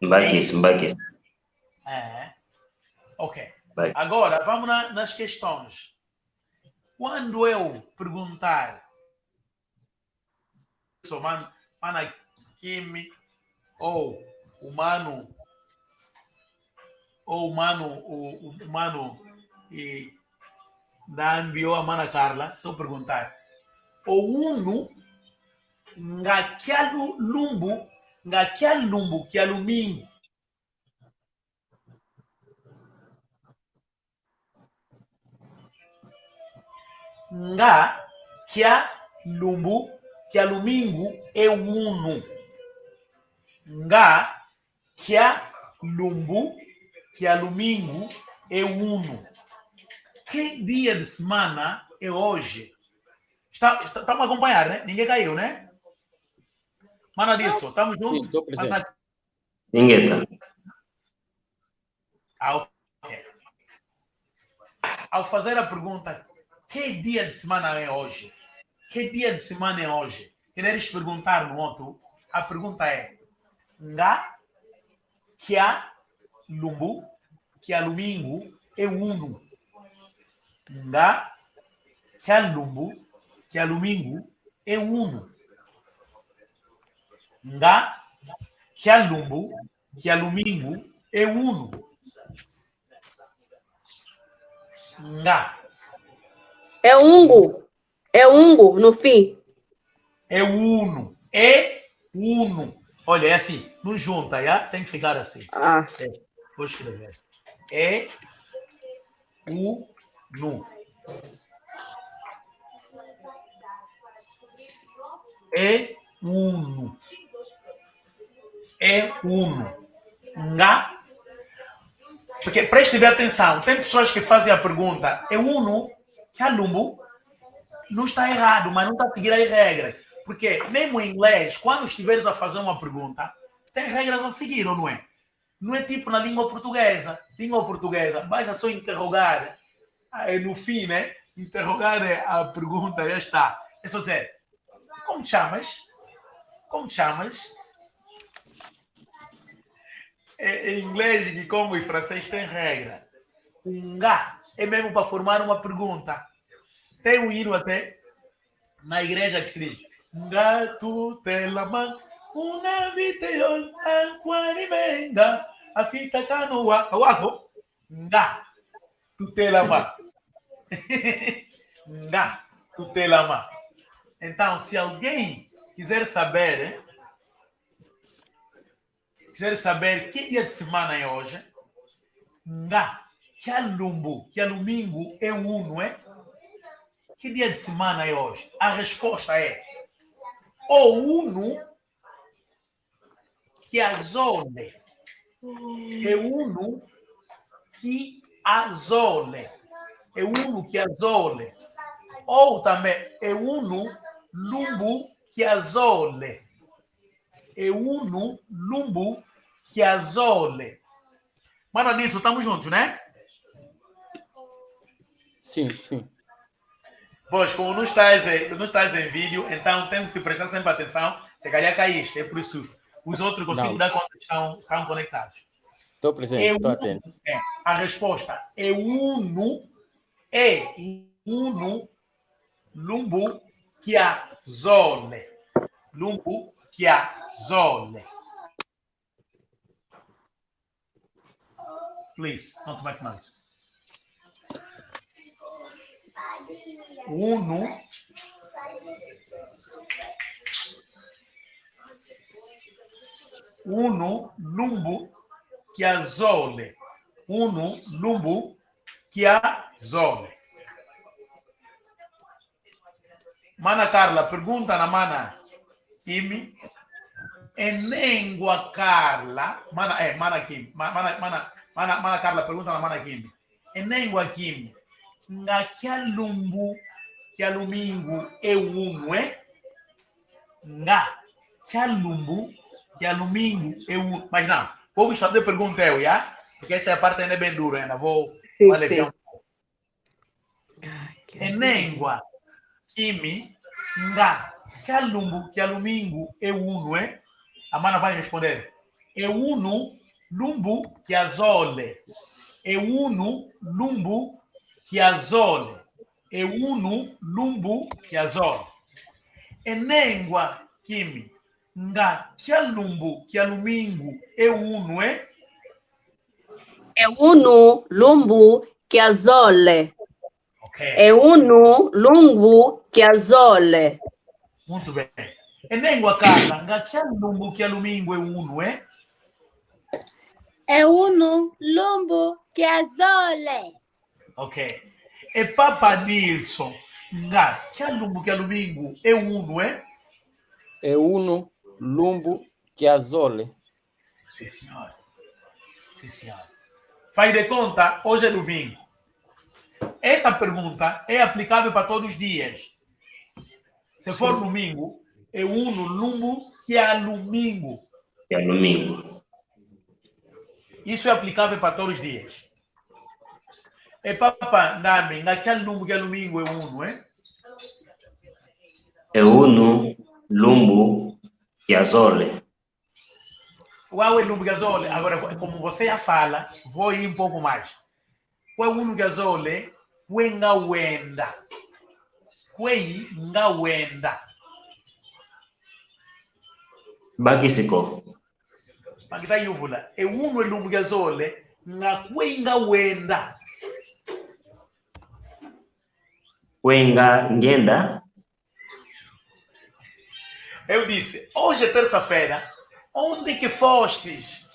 Baguíssimo. Ok. Vai. Agora, vamos nas questões. Quando eu perguntar mana Kimi ou o mano e da enviou a mana Carla, se eu perguntar o uno ngakialu lumbu que é lumingo nga kia lumbu que é lumingo é uno nga kia lumbu que é domingo é uno. Que dia de semana é hoje? Estamos a acompanhar, né? Ninguém caiu, né? Mana disso, estamos juntos? Sim, estou presente. Ninguém está. Ok. Ao fazer a pergunta, que dia de semana é hoje? Que dia de semana é hoje? Queres perguntar no outro? A pergunta é nga, kia, lumbu, que é domingo é uno. Nga, que é lumbu, que é domingo é uno. Nga, que é lumbu, que é domingo é uno. Nga. É ungo. É ungo no fim. É uno. É uno. Olha, é assim. Não junta, já? Tem que ficar assim. Vou escrever. É uno. É uno. É uno. Nga. Porque preste bem atenção. Tem pessoas que fazem a pergunta. É uno. Que é lumbu. Não está errado, mas não está a seguir as regras. Porque mesmo em inglês, quando estiveres a fazer uma pergunta, tem regras a seguir, ou não é? Não é tipo na língua portuguesa. Língua portuguesa, basta só interrogar. No fim, né? Interrogar a pergunta, já está. É só dizer, como te chamas? Como te chamas? Em inglês, em Congo e francês tem regra. Um nga é mesmo para formar uma pergunta. Tem um hino até na igreja que se diz nga tutelaman una viteon anquanimenda a fita canoa wako nga tutelaman nga tutelaman. Então, se alguém quiser saber que dia de semana é hoje, nga que é lumbu, que é domingo é uno, é? Que dia de semana é hoje? A resposta é o uno que azole. É uno que azole. É uno que azole. Ou também é uno lumbu que azole. É uno lumbu que azole. Mano, disso, estamos juntos, né? Sim, sim. Pois, como não estás em vídeo, então tenho que te prestar sempre atenção. Se calhar caíste, é por isso. Os outros consigo dar conta que estão conectados. Estou presente, estou atento. A resposta é uno lumbu que azole. Lumbu que azole. Please, don't make noise. Uno lumbu que azole. Uno lumbu que azole. Mana Carla, pergunta na mana Kimi. Enengua Carla. Mana Kimi. Mana Carla, pergunta na mana Kimi. Enengua Kimi. Nga kia lumbu, kia lumingu é uno, é? Nga que a lumbu, que a lumingo, eu... Mas não, vou fazer pergunta eu, já? Porque essa parte ainda é bem dura, ainda vou aliviar um pouco. Enengua, kimi, nga, que a lumbu, que a lumingo, eu uno, A mana vai responder. Eu uno, lumbu, que a zole. Eu uno, lumbu, que a zole. Eu uno, lumbu, que a zole. Enengua, kimi, nga, que a lumbu, que a lumingo, eu uno, Eu uno, lumbu, que a zole. Ok. Eu uno, lumbu, que a zole. Muito bem. Enengua, Carla, nga, que a lumbu, que a lumingo, eu uno, É uno, lumbu, que azole. Ok. E Papa Nilson, nga, que a lumbu, que a lumingo, eu uno, É uno, lumbu, que azole. Sim, senhora. Sim, senhora. Faz de conta, hoje é domingo. Essa pergunta é aplicável para todos os dias. Se for domingo, é uno, lumbu, que é domingo. Que é domingo. Isso é aplicável para todos os dias. E Papa Nami, naquele lumbu, que é domingo, é uno, É uno, lumbu, que azole. Qual é o lumbu, que azole? Agora, como você já fala, vou ir um pouco mais. Qual é o lumbu, que azole? Wenga wenda. Kwei nga wenda. Bakisiko. Magita yuvula. E uno lumbu, que azole, nga kwei nga wenda. Wenga ngenda. Eu disse, hoje é terça-feira, onde que fostes?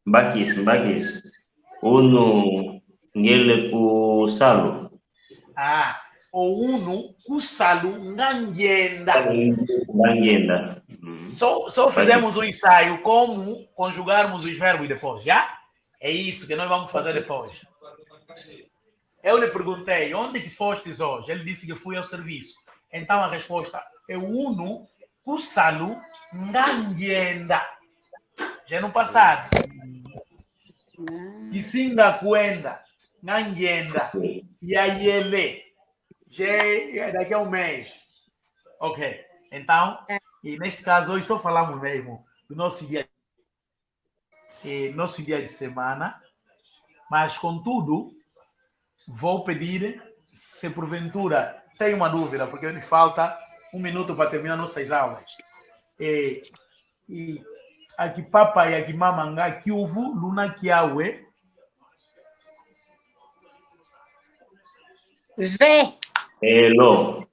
Bakis. Uno ngele ku salo. O uno kusalo ngangenda. Ngangenda. Só fizemos um ensaio como conjugarmos os verbos depois, já? É isso que nós vamos fazer depois. Eu lhe perguntei, onde que fostes hoje? Ele disse que fui ao serviço. Então a resposta é uno kusalo ngangenda. Já no passado. Kisinga kwenda, ngangenda, yayele. Já daqui a um mês. Ok. Então, e neste caso, hoje só falamos mesmo do nosso dia de semana. Mas, contudo, vou pedir, se porventura tem uma dúvida, porque me falta 1 minuto para terminar nossas aulas. E aqui papa e aqui mamanga kiuvu luna kiawe. Vê. Elo.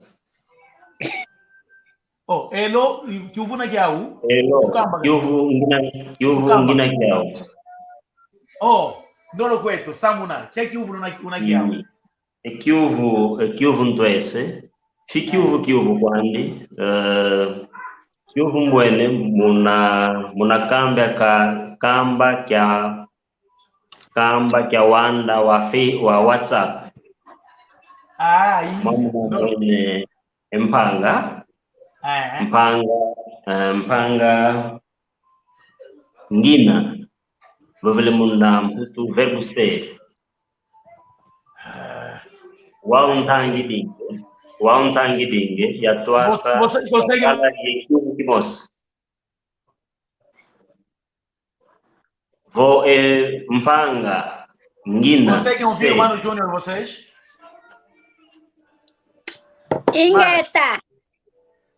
Oh, elo kiuvu na kiau. Elo. Kiuvu ngina kiau. Oh, não cuento, samuna. Que kiuvu luna kiau? Kiuvu ntwese. Fi kiuvu kwandi. Kiuvu mbwene muna kamba kya wanda wa WhatsApp. Mamuna mwene mpanga. Mpanga ngina. Vovele munda mputu verbo ser. Wauntangi ya tuasa. Você kala yekiuvu kimosi. Mpanga ngina. Conseguem ouvir o Mano Júnior, vocês? Ingueta.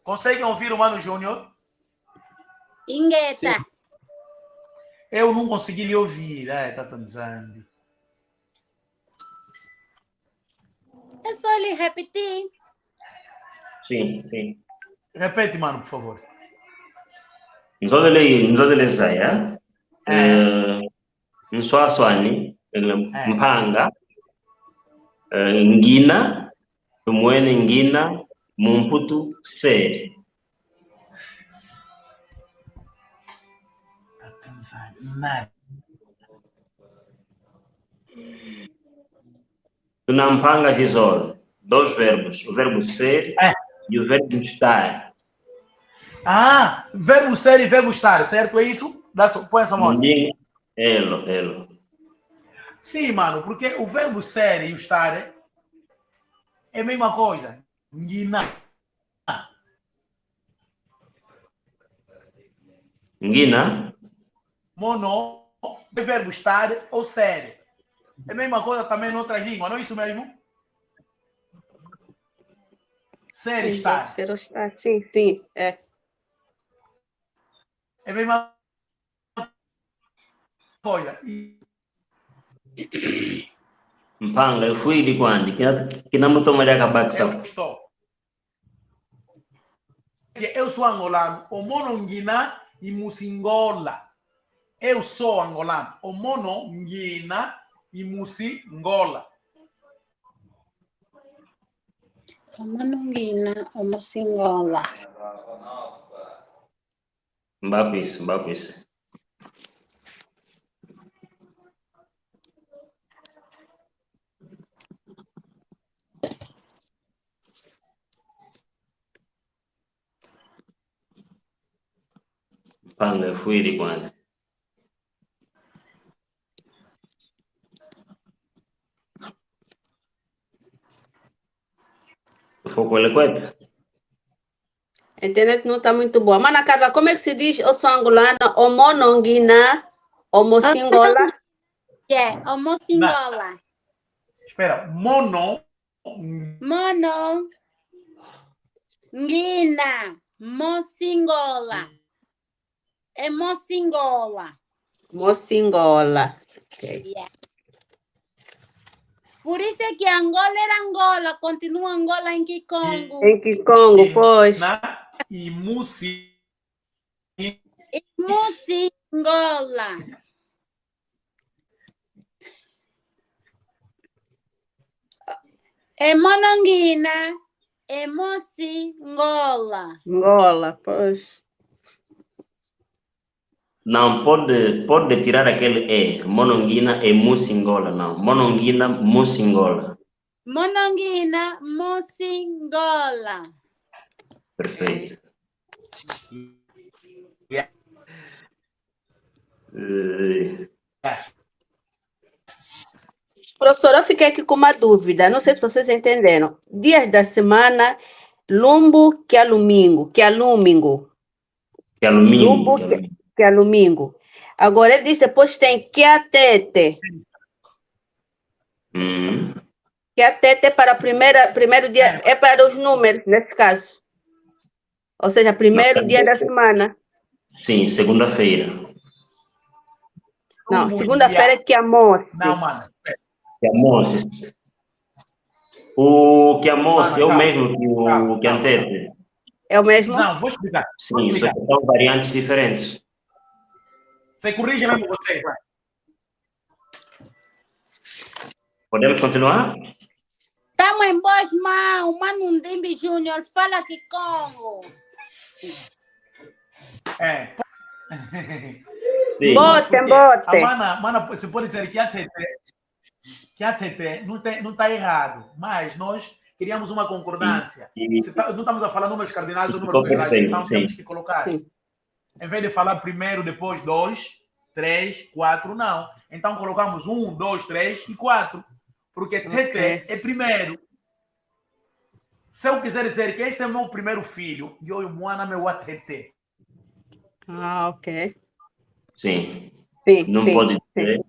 Conseguem ouvir o Mano Júnior? Ingueta. Eu não consegui lhe ouvir, tá dizendo. É só lhe repetir. Sim. Repete, mano, por favor. Nzodele saya. Nswaswani, mpanga, ngina, tumwene ngina, mumputu se. Tunampanga gisol, 2 verbos, o verbo ser e o verbo estar. Ah, verbo ser e verbo estar, certo? É isso? Põe essa moça. Elo. Sim, mano, porque o verbo ser e o estar é a mesma coisa. Ngina. Ngina? Mono é verbo estar ou ser. É a mesma coisa também em outras línguas, não é isso mesmo? Ser e estar. Ser ou estar, sim, sim, é. É a mesma coisa. Mpanga, eu fui de quando? Que não me tomaria acabar com Eu estou. Eu sou angolano. O mono ngina e musingola. Eu sou angolano. O mono ngina e musingola. O mono ngina, o musingola. Mbapis. Mpanga, eu fui de quando? Foco ele quieto. A internet não está muito boa. Mana Carla, como é que se diz eu sou angolana, homononguina, homocingola? O mocingola. Espera, mono ngina, mocingola. É mocingola. Mocingola. Okay. Yeah. Por isso é que Angola era Angola, continua Angola em Kikongo. Em Kikongo, pois. E musingola. É mononguina, é mocingola. Angola, pois. Não, pode tirar aquele E. Mononguina e musingola, não. Mononguina, musingola. Mononguina, mocingola. Perfeito. Yeah. Professora, eu fiquei aqui com uma dúvida. Não sei se vocês entenderam. Dias da semana, lumbo, que é domingo, que é domingo. Que é domingo. Lumbo, que é domingo. Agora ele diz depois tem que a tete. Que a tete para primeiro dia, é para os números, nesse caso. Ou seja, primeiro dia da semana. Sim, segunda-feira. Não, segunda-feira é que almoço. Não, mano. Que almoço. O que almoço é o mesmo que a tete. É o mesmo? Não, vou explicar. Sim, só que são variantes diferentes. Você corrige mesmo você, vai. Podemos continuar? Estamos em boas mãos. Mano Ndimbi Júnior, fala Kikongo. Sim. Bote. A mana, você pode dizer que a TT não está errado, mas nós queríamos uma concordância. Não estamos a falar números cardinais ou números gerais, então temos que colocar. Sim. Em vez de falar primeiro, depois 2, 3, 4, não. Então colocamos 1, 2, 3 e 4. Porque TT é primeiro. Se eu quiser dizer que esse é o meu primeiro filho, eu moana meu TT. Ah, ok. Sim. Não pode dizer,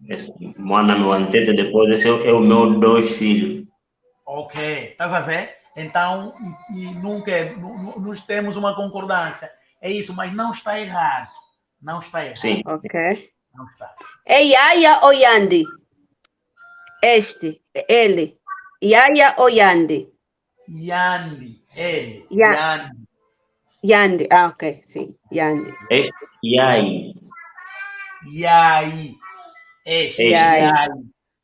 moana meu antete, depois esse é o meu 2 filhos. Ok, estás a ver? Então, nós temos uma concordância. É isso, mas não está errado. Não está errado. Sim. Ok. Não está. É Yaya ou Yandi? Ele. Yaya ou Yandi? Yandi, ele. Yandi, ah, ok, sim. Yandi. Este, Yai. Yai. Este.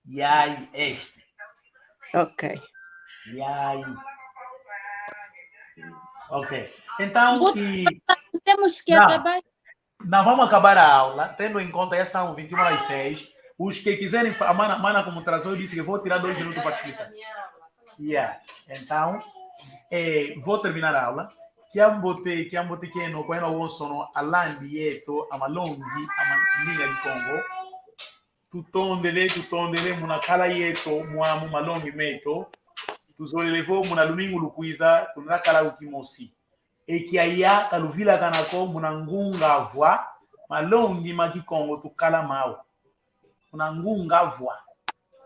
Yai, este. Ok. Yai. Ok. Então, temos que acabar. Não, vamos acabar a aula, tendo em conta que são 21h06. Os que quiserem, a mana como trazou, disse que vou tirar 2 minutos para explicar. Então, vou terminar a aula. Kiambote keno kwa eno wonsono alandi yeto amalongi amaninga di Congo. Tutondele munakala yeto mwamu malongi meto. Tuzolelevo muna lumingu lukwiza tunakala ukimosi. Ekiaya kaluvila kanako muna ngunga vwa malongi maki Congo tukala mawe. Muna ngunga vwa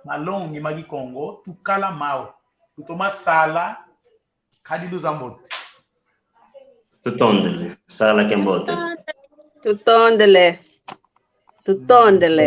malongi maki Congo tukala mawe. Tutoma sala kadilu zambote. Tutondele, sala kembote. Tutondele.